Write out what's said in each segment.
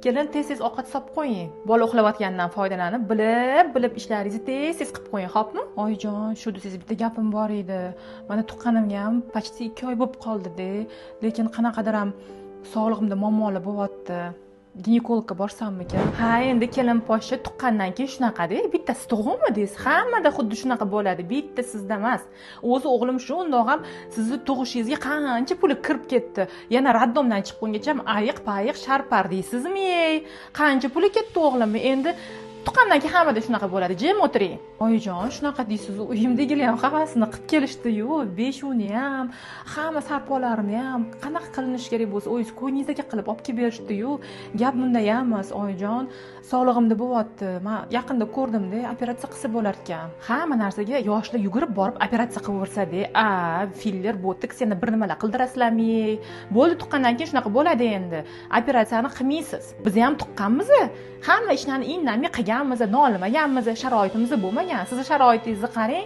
kelin tez ovqat solib qo'ying. Bola uxlayotgandan foydalanib, bilib ishlaringizni tez qilib qo'ying, xo'pmi? Oyijon, shu siz bitta gapim bor edi. Mana tuqqanimga ham почти 2 oy bo'lib qoldi-da, lekin qanaqadir ham sog'lig'imda muammolar bo'lyapti. Ginekologga borsammikan? Ha, endi kelin poshsha tuqqandan keyin shunaqa-da, bittasi tug'imi deysiz. Hammada xuddi shunaqa bo'ladi, bitta sizda emas. O'zi o'g'lim shundoq ham sizni tug'ishingizga qancha puli kirib ketdi. Yana raddomdan chiqqungacha ham ayiq-payiq sharpar deysizmi? Qancha puli ketdi o'g'lim? Endi tuqqandan keyin hammada shunaqa bo'ladi. Jim o'tiring. Oyijon, shunaqa deysiz, uyimdagilar ham hammasini qilib kelishdi-yu, beshuni ham, hamma sarpolarini ham qanaqa qilinish kerak bo'lsa, o'zingiz ko'nglingizdagi qilib olib kelib berishdi-yu. Gap bunda ham emas, oyijon. Sog'lig'imda bo'lyapti. Men yaqinda ko'rdim-da, operatsiya qilsa bo'lar ekan. Hamma narsaga yoshlar yugurib borib operatsiya qilaversa-da, filler, botoks yana bir nimalar qildirasizlarmi? Bo'ldi, tuqqandan keyin shunaqa bo'ladi endi. Operatsiyani qilmaysiz. Biz ham tuqqanmiz. Hamma ishlarni indamay qilganmiz, nolimaganmiz, sharoitimiz bo'lmagan. Siz sharoitingizni qarang.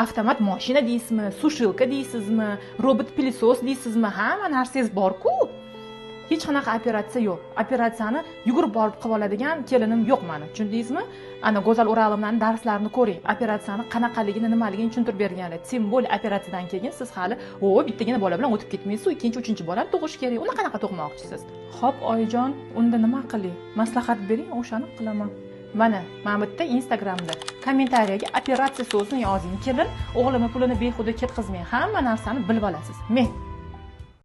Avtomat mashina deysizmi, sushilka deysizmi, robot pilissos deysizmi? Hamma narsangiz bor-ku. Hech qanaqa operatsiya yo'q. Operatsiyani yugurib borib qilib oladigan kelinim yo'q meni. Tushundingizmi? Ana Go'zal O'ralovning darslarini ko'ring. Operatsiyani qanaqaligini, nimaligini tushuntirib berganlar. Tем более operatsiyadan keyin siz hali bittagina bola bilan o'tib ketmaysiz, ikkinchi, uchinchi bolani tug'ish kerak. Uni qanaqa tug'moqchisiz? Xo'p, oyijon, unda nima qiling? Maslahat bering, o'shani qilaman. Mana bitta Instagramda kommentariyaga operatsiya so'zini yozing. Kelin, o'g'limning pulini behuda ketkazmang. Hamma narsani bilib olasiz. Men